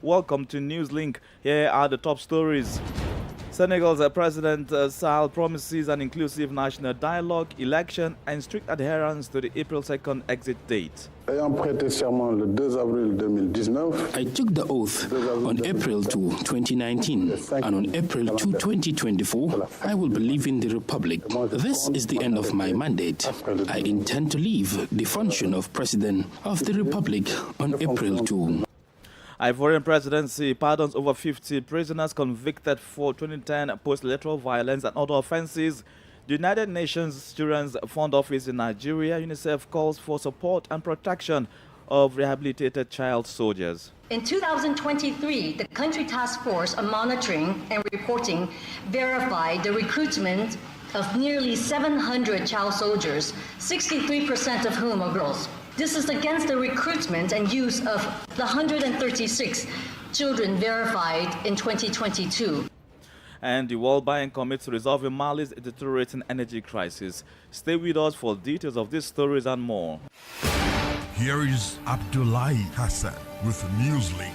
Welcome to Newslink. Here are the top stories. Senegal's President Sall promises an inclusive national dialogue, election and strict adherence to the April 2nd exit date. Ayant prêté serment le 2 avril 2019, I took the oath on April 2, 2019, and on April 2, 2024, I will be leaving the Republic. This is the end of my mandate. I intend to leave the function of President of the Republic on April 2. Ivorian presidency pardons over 50 prisoners convicted for 2010 post-electoral violence and other offenses. The United Nations Children's Fund Office in Nigeria, UNICEF, calls for support and protection of rehabilitated child soldiers. In 2023, the Country Task Force on Monitoring and Reporting verified the recruitment of nearly 700 child soldiers, 63% of whom are girls. This is against the recruitment and use of the 136 children verified in 2022. And the World Bank commits to resolving Mali's deteriorating energy crisis. Stay with us for details of these stories and more. Here is Abdullahi Hassan with Newslink.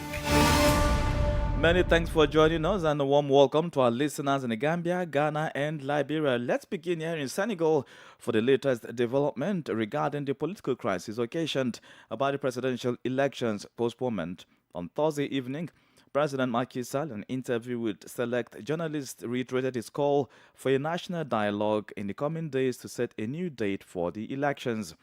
Many thanks for joining us and a warm welcome to our listeners in Gambia, Ghana and Liberia. Let's begin here in Senegal for the latest development regarding the political crisis occasioned by the presidential elections postponement. On Thursday evening, President Macky Sall, in an interview with select journalists, reiterated his call for a national dialogue in the coming days to set a new date for the elections.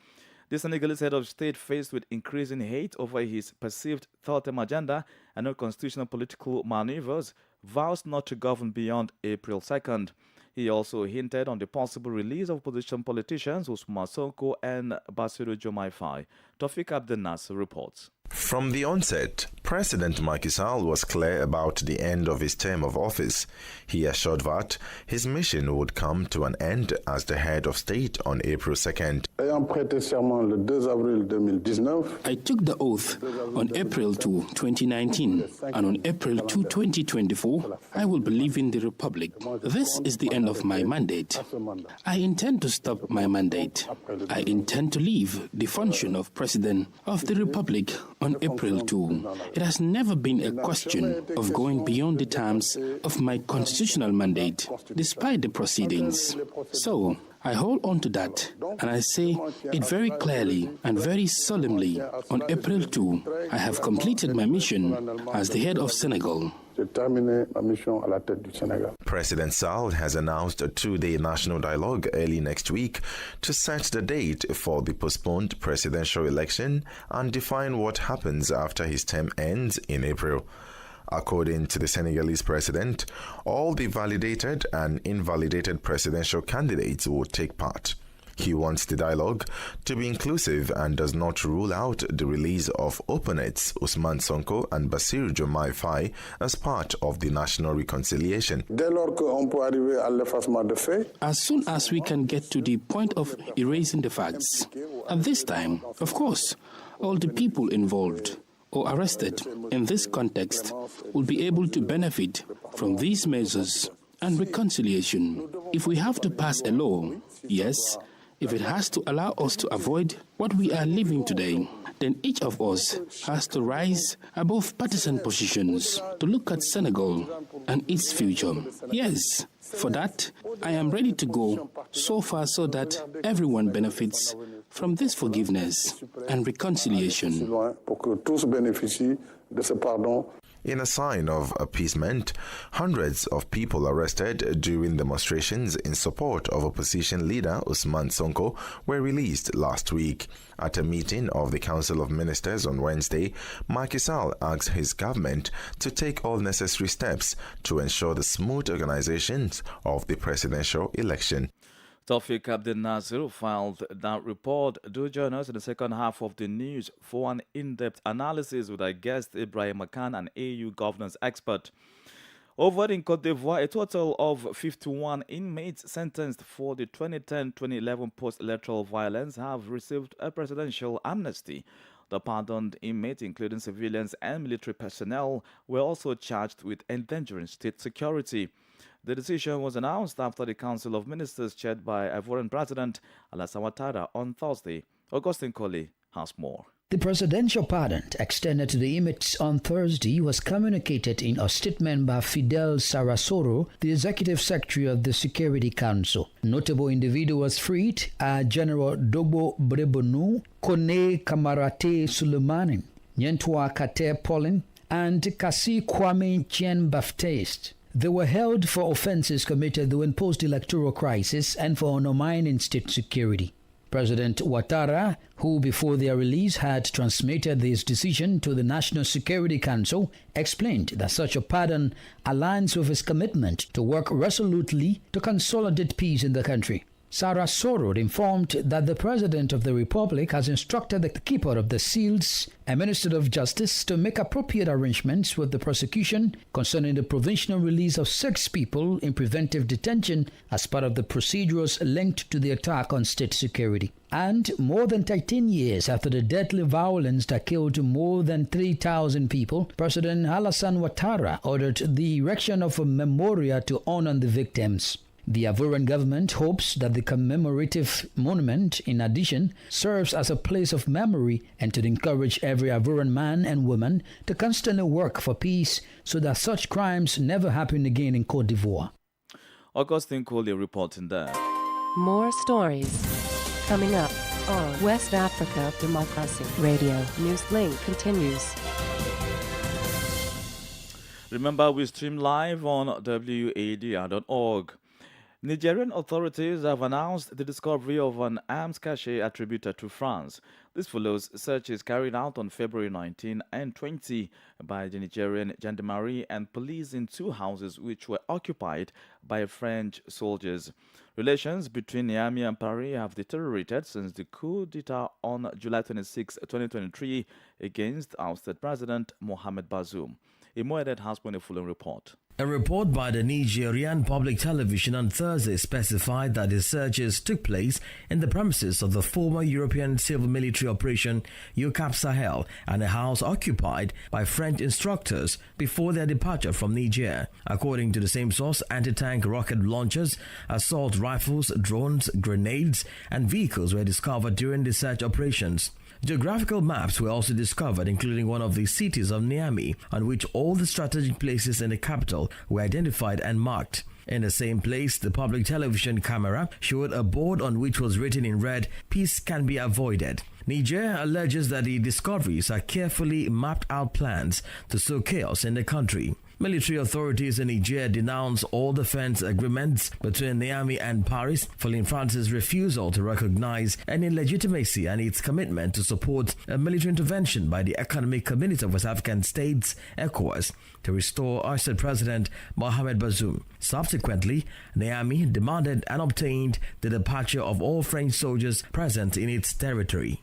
The Senegalese head of state, faced with increasing hate over his perceived third-term agenda and unconstitutional political maneuvers, vows not to govern beyond April 2nd. He also hinted on the possible release of opposition politicians Ousmane Sonko and Bassirou Diomaye Faye. Tawfiq Abdelnasser reports. From the onset, President Macky Sall was clear about the end of his term of office. He assured that his mission would come to an end as the head of state on April 2nd. ayant prêté serment le 2 avril 2019, I took the oath on April 2, 2019, and on April 2, 2024, I will be leaving the Republic. This is the end of my mandate. I intend to stop my mandate. I intend to leave the function of President of the Republic on April 2. It has never been a question of going beyond the terms of my constitutional mandate, despite the proceedings. So, I hold on to that, and I say it very clearly and very solemnly. On April 2, I have completed my mission as the head of Senegal. President Sall has announced a two-day national dialogue early next week to set the date for the postponed presidential election and define what happens after his term ends in April. According to the Senegalese president, all the validated and invalidated presidential candidates will take part. He wants the dialogue to be inclusive and does not rule out the release of opponents Ousmane Sonko and Bassirou Diomaye Faye as part of the national reconciliation. As soon as we can get to the point of erasing the facts, at this time, of course, all the people involved or arrested in this context will be able to benefit from these measures and reconciliation. If we have to pass a law, yes, if it has to allow us to avoid what we are living today, then each of us has to rise above partisan positions to look at Senegal and its future. Yes, for that, I am ready to go so far so that everyone benefits from this forgiveness and reconciliation. In a sign of appeasement, hundreds of people arrested during demonstrations in support of opposition leader Ousmane Sonko were released last week. At a meeting of the Council of Ministers on Wednesday, Macky Sall asked his government to take all necessary steps to ensure the smooth organization of the presidential election. Tawfiq Abdelnasser filed that report. Do join us in the second half of the news for an in-depth analysis with our guest Ibrahim Akan, an AU governance expert. Over in Côte d'Ivoire, a total of 51 inmates sentenced for the 2010-2011 post-electoral violence have received a presidential amnesty. The pardoned inmates, including civilians and military personnel, were also charged with endangering state security. The decision was announced after the Council of Ministers chaired by Ivorian President Alassane Ouattara on Thursday. Augustine Colley has more. The presidential pardon extended to the inmates on Thursday was communicated in a statement by Fidel Sarasoro, the executive secretary of the Security Council. Notable individuals freed are General Dobo Brebonu, Kone Kamarate Suleimani, Nyentwa Kate Paulin, and Kasi Kwame Chien Baptiste. They were held for offenses committed during post-electoral crisis and for undermining state security. President Ouattara, who before their release had transmitted this decision to the National Security Council, explained that such a pardon aligns with his commitment to work resolutely to consolidate peace in the country. Sarah Sorod informed that the President of the Republic has instructed the Keeper of the Seals and Minister of Justice to make appropriate arrangements with the prosecution concerning the provisional release of 6 people in preventive detention as part of the procedures linked to the attack on state security. And more than 13 years after the deadly violence that killed more than 3,000 people, President Alassane Ouattara ordered the erection of a memorial to honor the victims. The Ivorian government hopes that the commemorative monument, in addition, serves as a place of memory and to encourage every Ivorian man and woman to constantly work for peace so that such crimes never happen again in Côte d'Ivoire. Augustine Coley reporting there. More stories coming up on West Africa Democracy Radio. Newslink continues. Remember, we stream live on WADR.org. Nigerian authorities have announced the discovery of an arms cache attributed to France. This follows searches carried out on February 19 and 20 by the Nigerian gendarmerie and police in 2 houses which were occupied by French soldiers. Relations between Niamey and Paris have deteriorated since the coup d'etat on July 26, 2023 against ousted President Mohamed Bazoum. Imoedet has a full report. A report by the Nigerian public television on Thursday specified that the searches took place in the premises of the former European Civil Military Operation UCAP Sahel and a house occupied by French instructors before their departure from Niger. According to the same source, anti-tank rocket launchers, assault rifles, drones, grenades, and vehicles were discovered during the search operations. Geographical maps were also discovered, including one of the cities of Niamey, on which all the strategic places in the capital were identified and marked. In the same place, the public television camera showed a board on which was written in red, "Peace can be avoided." Niger alleges that the discoveries are carefully mapped out plans to sow chaos in the country. Military authorities in Niger denounce all defense agreements between Niamey and Paris, following France's refusal to recognize any legitimacy and its commitment to support a military intervention by the Economic Community of West African States, ECOWAS, to restore ousted President Mohamed Bazoum. Subsequently, Niamey demanded and obtained the departure of all French soldiers present in its territory.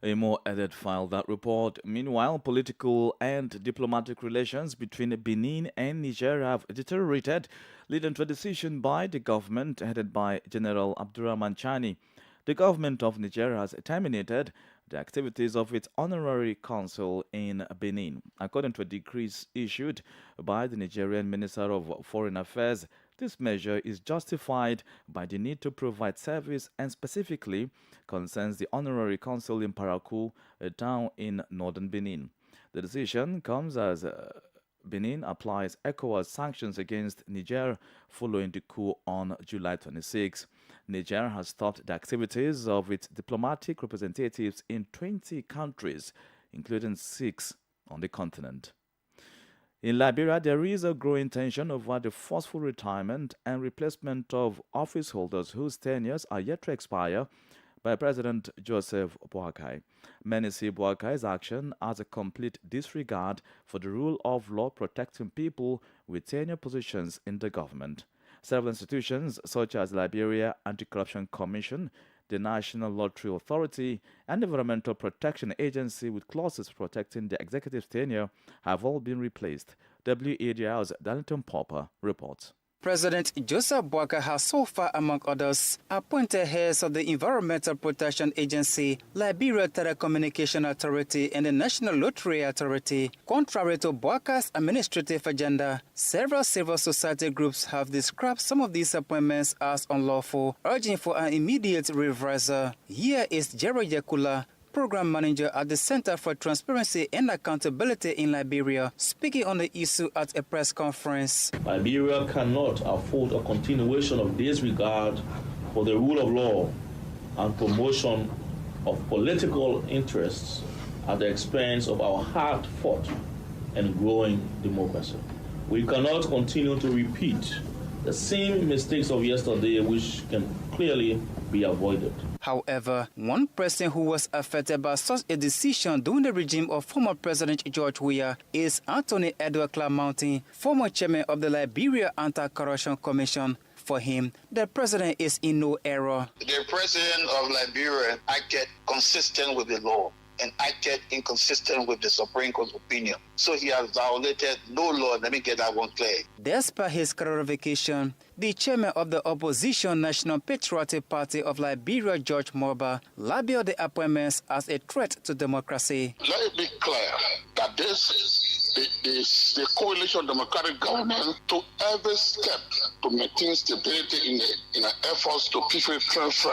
A more edit filed that report. Meanwhile, political and diplomatic relations between Benin and Niger have deteriorated, leading to a decision by the government headed by General Abdurrahman Chani. The government of Niger has terminated the activities of its honorary consul in Benin. According to a decree issued by the Nigerian Minister of Foreign Affairs, this measure is justified by the need to provide service and specifically concerns the honorary consul in Parakou, a town in northern Benin. The decision comes as Benin applies ECOWAS sanctions against Niger following the coup on July 26. Niger has stopped the activities of its diplomatic representatives in 20 countries, including 6 on the continent. In Liberia, there is a growing tension over the forceful retirement and replacement of office holders whose tenures are yet to expire by President Joseph Boakai. Many see Boakai's action as a complete disregard for the rule of law protecting people with tenure positions in the government. Several institutions such as Liberia Anti-Corruption Commission, the National Lottery Authority, and the Environmental Protection Agency with clauses protecting the executive's tenure have all been replaced. WADR's Darlington Popper reports. President Joseph Boakai has so far, among others, appointed heads of the Environmental Protection Agency, Liberia Telecommunication Authority, and the National Lottery Authority. Contrary to Boakai's administrative agenda, several civil society groups have described some of these appointments as unlawful, urging for an immediate reversal. Here is Jerry Yakula, program manager at the Center for Transparency and Accountability in Liberia, speaking on the issue at a press conference. Liberia cannot afford a continuation of disregard for the rule of law and promotion of political interests at the expense of our hard-fought and growing democracy. We cannot continue to repeat the same mistakes of yesterday, which can clearly be avoided. However, one person who was affected by such a decision during the regime of former President George Weah is Anthony Edward Clamounty, former chairman of the Liberia Anti-Corruption Commission. For him, the president is in no error. The president of Liberia acted consistent with the law and acted inconsistent with the Supreme Court's opinion. So he has violated no law. Let me get that one clear. Despite his clarification, the chairman of the opposition National Patriotic Party of Liberia, George Morba, labeled the appointments as a threat to democracy. Let it be clear that the coalition democratic government took every step to maintain stability in the efforts to peacefully transfer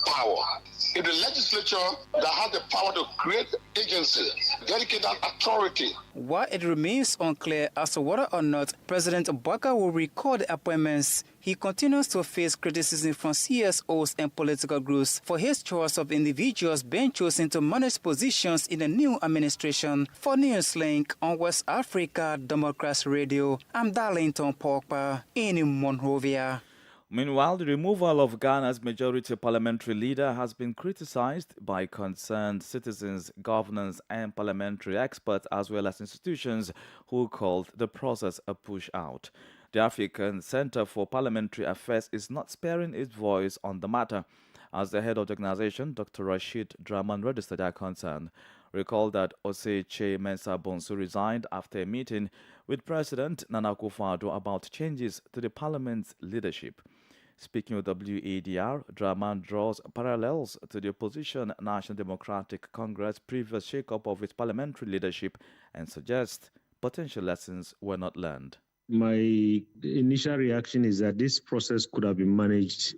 power. If the legislature that had the power to create agencies, dedicate that authority. While it remains unclear as to whether or not President Baka will recall the appointments, he continues to face criticism from CSOs and political groups for his choice of individuals being chosen to manage positions in the new administration. For Newslink on West Africa Democracy Radio, I'm Darlington Pogba in Monrovia. Meanwhile, the removal of Ghana's majority parliamentary leader has been criticized by concerned citizens, governors, and parliamentary experts, as well as institutions who called the process a push-out. The African Center for Parliamentary Affairs is not sparing its voice on the matter. As the head of the organization, Dr. Rashid Draman registered their concern. Recall that Osei Mensah Bonsu resigned after a meeting with President Nana Akufo-Addo about changes to the parliament's leadership. Speaking with WADR, Draman draws parallels to the opposition National Democratic Congress' previous shake-up of its parliamentary leadership and suggests potential lessons were not learned. My initial reaction is that this process could have been managed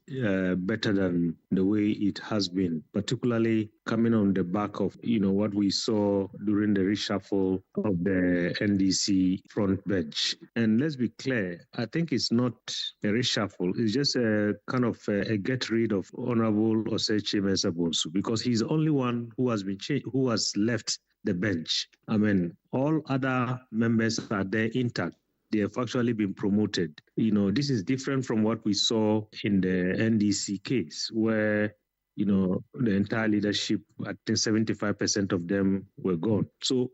better than the way it has been, particularly coming on the back of what we saw during the reshuffle of the NDC front bench. And let's be clear, I think it's not a reshuffle; it's just a kind of a get rid of Honorable Osei Mensah Bonsu, because he's the only one who has been who has left the bench. I mean, all other members are there intact. They have actually been promoted. This is different from what we saw in the NDC case, where, the entire leadership, I think 75% of them were gone. So,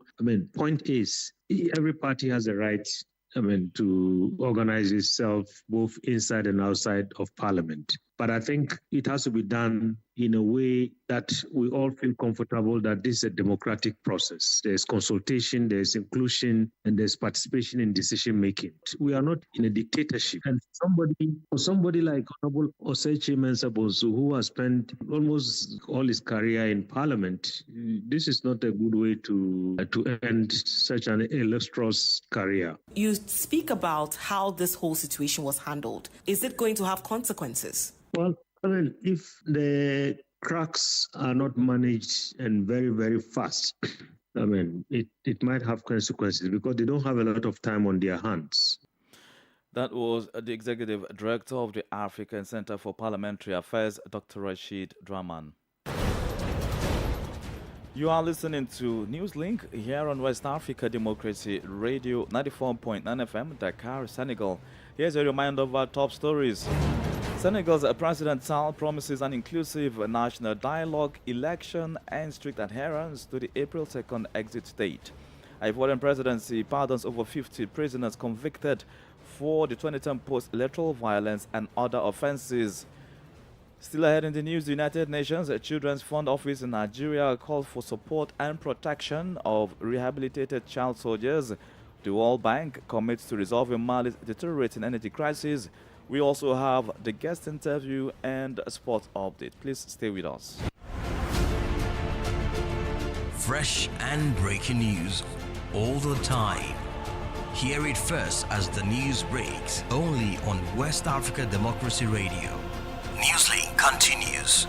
point is, every party has a right, to organize itself both inside and outside of parliament. But I think it has to be done in a way that we all feel comfortable that this is a democratic process. There's consultation, there's inclusion, and there's participation in decision-making. We are not in a dictatorship. And somebody like Honorable Osei Mensah Bonsu, who has spent almost all his career in parliament, this is not a good way to end such an illustrious career. You speak about how this whole situation was handled. Is it going to have consequences? Well, if the cracks are not managed and very, very fast, it might have consequences because they don't have a lot of time on their hands. That was the Executive Director of the African Center for Parliamentary Affairs, Dr. Rashid Draman. You are listening to Newslink here on West Africa Democracy Radio 94.9 FM, Dakar, Senegal. Here's a reminder of our top stories. Senegal's President Sall promises an inclusive national dialogue, election, and strict adherence to the April 2nd exit date. Ivorian presidency pardons over 50 prisoners convicted for the 2010 post-electoral violence and other offenses. Still ahead in the news, the United Nations Children's Fund Office in Nigeria called for support and protection of rehabilitated child soldiers. The World Bank commits to resolving Mali's deteriorating energy crisis. We also have the guest interview and a sports update. Please stay with us. Fresh and breaking news all the time. Hear it first as the news breaks, only on West Africa Democracy Radio. Newslink continues.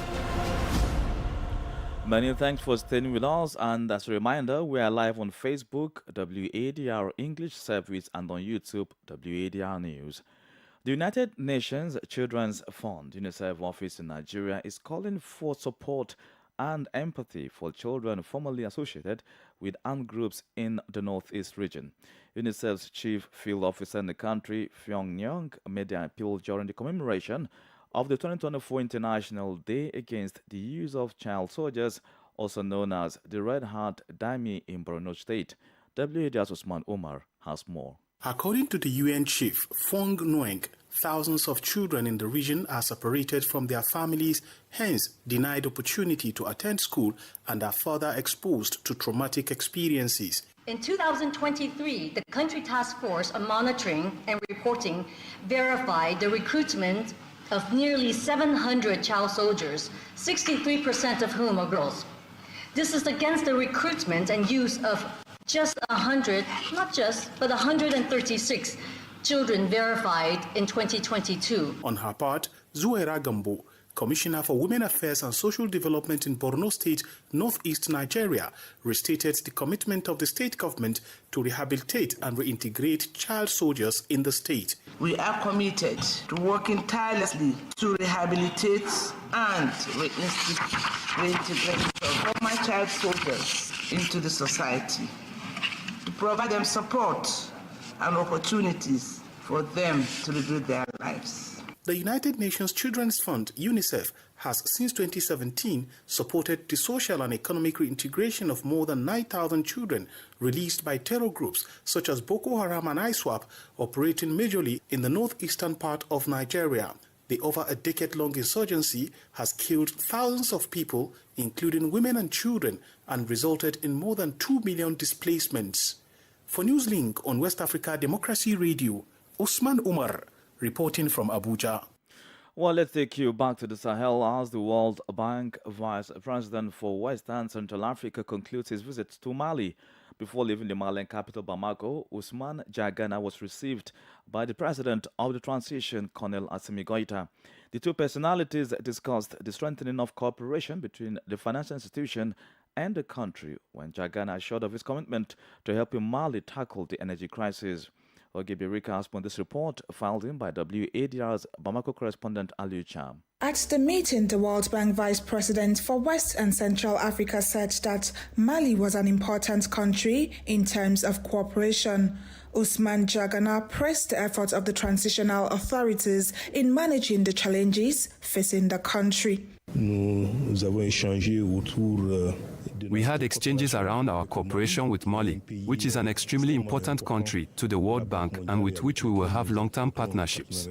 Many thanks for staying with us. And as a reminder, we are live on Facebook, WADR English Service, and on YouTube, WADR News. The United Nations Children's Fund, UNICEF office in Nigeria, is calling for support and empathy for children formerly associated with armed groups in the Northeast region. UNICEF's chief field officer in the country, Fyong Nyong, made the appeal during the commemoration of the 2024 International Day Against the Use of Child Soldiers, also known as the Red Heart Dami in Borno State. WADR's Usman Omar has more. According to the UN chief, Fong Nguyen, thousands of children in the region are separated from their families, hence denied opportunity to attend school and are further exposed to traumatic experiences. In 2023, the Country Task Force on Monitoring and Reporting verified the recruitment of nearly 700 child soldiers, 63% of whom are girls. This is against the recruitment and use of just 100, not just, but 136 children verified in 2022. On her part, Zuwaira Gambo, Commissioner for Women Affairs and Social Development in Borno State, Northeast Nigeria, restated the commitment of the state government to rehabilitate and reintegrate child soldiers in the state. We are committed to working tirelessly to rehabilitate and reintegrate former child soldiers into the society, to provide them support and opportunities for them to rebuild their lives. The United Nations Children's Fund, UNICEF, has since 2017 supported the social and economic reintegration of more than 9,000 children released by terror groups such as Boko Haram and ISWAP, operating majorly in the northeastern part of Nigeria. The over a decade-long insurgency has killed thousands of people, including women and children, and resulted in more than 2 million displacements. For Newslink on West Africa Democracy Radio, Usman Umar, reporting from Abuja. Well, let's take you back to the Sahel as the World Bank Vice President for West and Central Africa concludes his visit to Mali. Before leaving the Malian capital Bamako, Ousmane Diaggana was received by the President of the Transition, Colonel Assimi Goïta. The two personalities discussed the strengthening of cooperation between the financial institution and the country when Diaggana assured of his commitment to helping Mali tackle the energy crisis. Ogebirika has on this report filed in by WADR's Bamako correspondent Aliu Cham. At the meeting, the World Bank Vice President for West and Central Africa said that Mali was an important country in terms of cooperation. Ousmane Diaggana praised the efforts of the transitional authorities in managing the challenges facing the country. We had exchanges around our cooperation with Mali, which is an extremely important country to the World Bank and with which we will have long-term partnerships.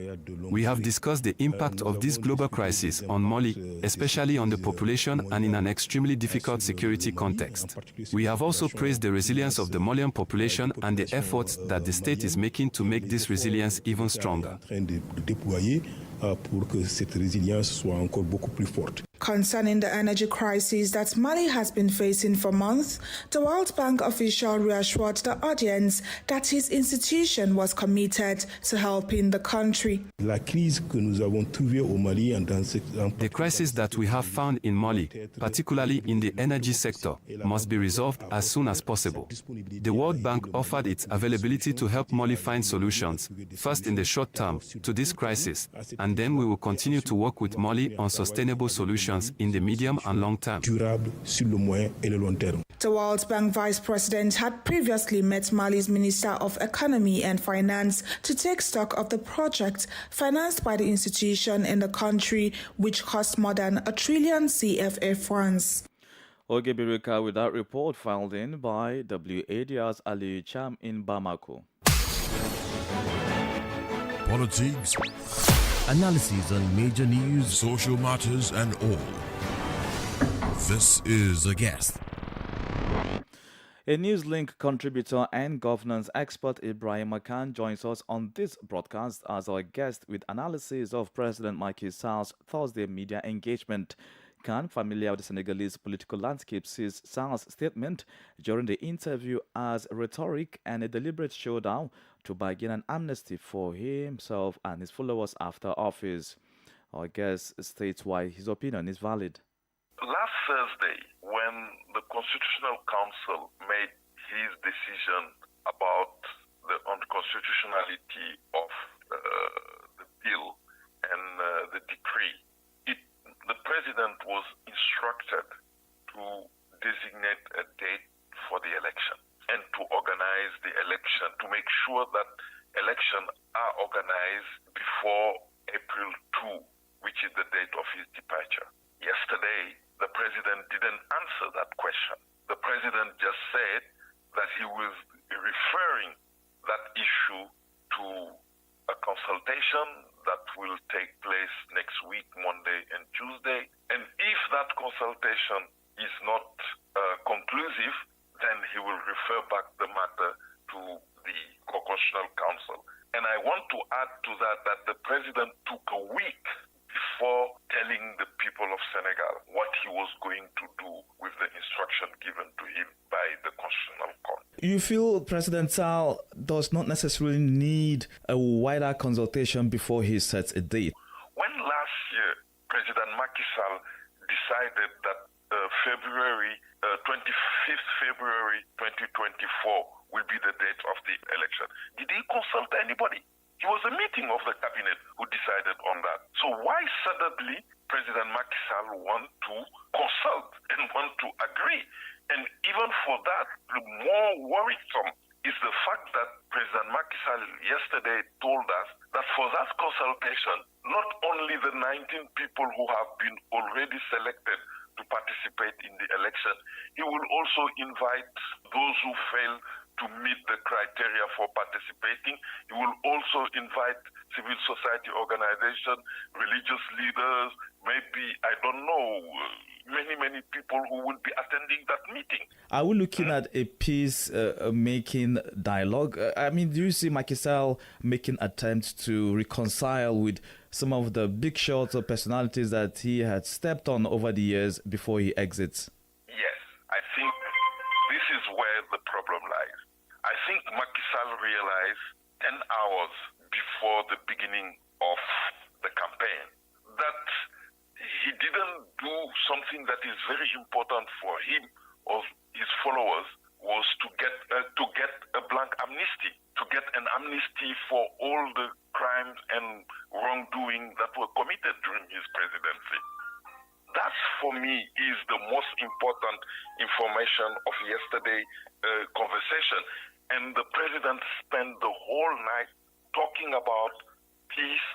We have discussed the impact of this global crisis on Mali, especially on the population and in an extremely difficult security context. We have also praised the resilience of the Malian population and the efforts that the state is making to make this resilience even stronger. Pour que cette résilience soit encore beaucoup plus forte. Concerning the energy crisis that Mali has been facing for months, the World Bank official reassured the audience that his institution was committed to helping the country. The crisis that we have found in Mali, particularly in the energy sector, must be resolved as soon as possible. The World Bank offered its availability to help Mali find solutions, first in the short term, to this crisis, and then we will continue to work with Mali on sustainable solutions in the medium and long term. The World Bank Vice President had previously met Mali's Minister of Economy and Finance to take stock of the project financed by the institution in the country, which cost more than 1 trillion CFA francs. Ogebirika with that report filed in by WADR's Ali Cham in Bamako. Politics, analysis on major news, social matters, and all. This is A Guest. A Newslink contributor and governance expert Ibrahim Khan joins us on this broadcast as our guest with analysis of President Macky Sall's Thursday media engagement. Khan, familiar with the Senegalese political landscape, sees Sall's statement during the interview as rhetoric and a deliberate showdown to begin an amnesty for himself and his followers after office. Our guest states why his opinion is valid. Last Thursday, when the Constitutional Council made his decision about the unconstitutionality of the bill and the decree, the president was instructed to designate a date for the election and to organize the election, to make sure that elections are organized before April 2, which is the date of his departure. Yesterday, the president didn't answer that question. The president just said that he was referring that issue to a consultation that will take place next week, Monday and Tuesday. And if that consultation is not conclusive, then he will refer back the matter to the Constitutional Council. And I want to add to that the president took a week before telling the people of Senegal what he was going to do with the instruction given to him by the Constitutional Court. You feel President Sall does not necessarily need a wider consultation before he sets a date? When last year President Macky Sall decided that 25th February 2024 will be the date of the election, did he consult anybody? It was a meeting of the cabinet who decided on that. So why suddenly President Macky Sall want to consult and want to agree? And even for that, the more worrisome is the fact that President Macky Sall yesterday told us that for that consultation, not only the 19 people who have been already selected to participate in the election, he will also invite those who fail to meet the criteria for participating. He will also invite civil society organizations, religious leaders, maybe, I don't know, many people who will be attending that meeting. Are we looking at a peace-making dialogue? I mean, do you see Macky Sall making attempts to reconcile with some of the big shots or personalities that he had stepped on over the years before he exits? Yes, I think this is where the problem lies. I think Macky Sall realized 10 hours before the beginning of the campaign that he didn't do something that is very important for him or his followers, was to get a blank amnesty, to get an amnesty for all the crimes and wrongdoing that were committed during his presidency. That, for me, is the most important information of yesterday's conversation. And the president spent the whole night talking about peace,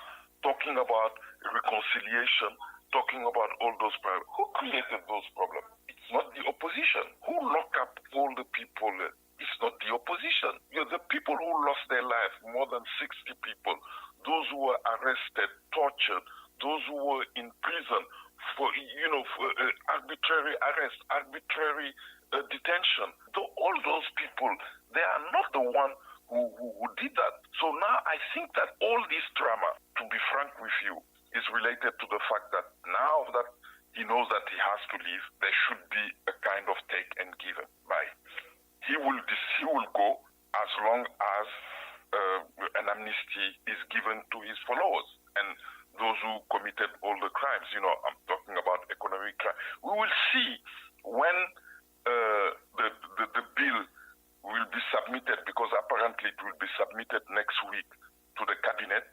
talking about reconciliation, talking about all those problems. Who created those problems? It's not the opposition. Who locked up all the people? It's not the opposition. The people who lost their life, more than 60 people, those who were arrested, tortured, those who were in prison for arbitrary arrest, arbitrary detention. All those people, they are not the one who did that. So now I think that all this drama, to be frank with you, is related to the fact that now that he knows that he has to leave, there should be a kind of take and give. He will go as long as an amnesty is given to his followers and those who committed all the crimes. I'm talking about economic crime. We will see when the bill will be submitted, because apparently it will be submitted next week to the cabinet.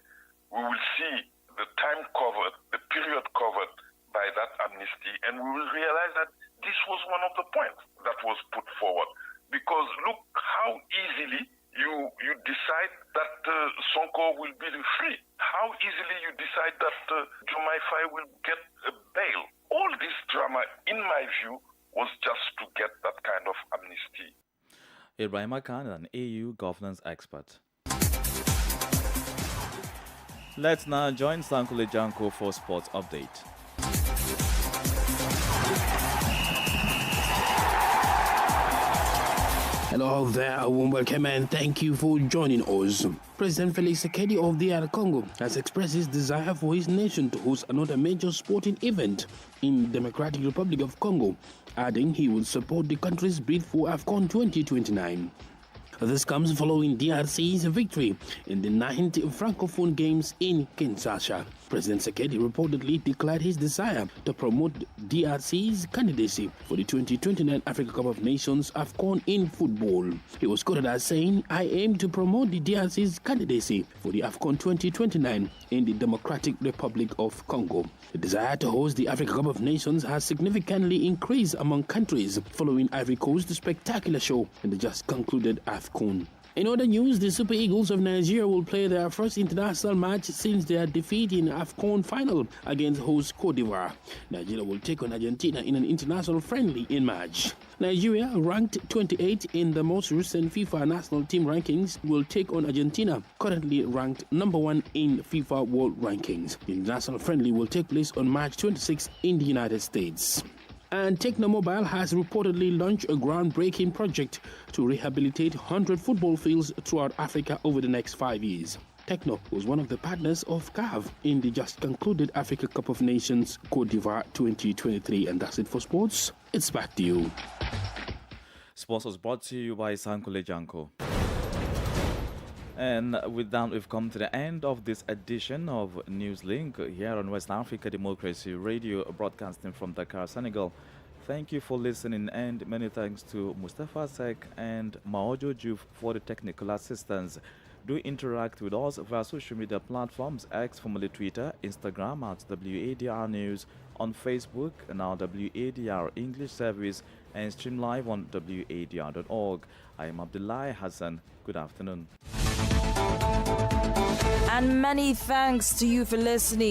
We will see the time covered, the period covered by that amnesty, and we will realize that this was one of the points that was put forward. Because look how easily you decide that Sonko will be free. How easily you decide that Jomai Faye will get a bail. All this drama, in my view, was just to get that kind of amnesty. Ibrahim Khan, an AU governance expert. Let's now join Sankule Janko for Sports Update. Hello there, a warm welcome and thank you for joining us. President Felix Tshisekedi of DR Congo has expressed his desire for his nation to host another major sporting event in Democratic Republic of Congo, adding he will support the country's bid for AFCON 2029. This comes following DRC's victory in the 9th Francophone Games in Kinshasa. President Sekedi reportedly declared his desire to promote DRC's candidacy for the 2029 Africa Cup of Nations AFCON in football. He was quoted as saying, "I aim to promote the DRC's candidacy for the AFCON 2029 in the Democratic Republic of Congo." The desire to host the Africa Cup of Nations has significantly increased among countries following Ivory Coast's spectacular show in the just concluded AFCON. In other news, the Super Eagles of Nigeria will play their first international match since their defeat in AFCON final against host Cote d'Ivoire. Nigeria will take on Argentina in an international friendly in March. Nigeria, ranked 28 in the most recent FIFA national team rankings, will take on Argentina, currently ranked number 1 in FIFA World Rankings. The international friendly will take place on March 26 in the United States. And Tecno Mobile has reportedly launched a groundbreaking project to rehabilitate 100 football fields throughout Africa over the next 5 years. Tecno was one of the partners of CAF in the just concluded Africa Cup of Nations Cote d'Ivoire 2023. And that's it for sports. It's back to you. Sports was brought to you by Sankole Janko. And with that, we've come to the end of this edition of Newslink here on West Africa Democracy Radio, broadcasting from Dakar, Senegal. Thank you for listening, and many thanks to Mustafa Sek and Maojo Juf for the technical assistance. Do interact with us via social media platforms, X, formerly Twitter, Instagram at WADR News, on Facebook and our WADR English service, and stream live on WADR.org. I am Abdullahi Hassan. Good afternoon. And many thanks to you for listening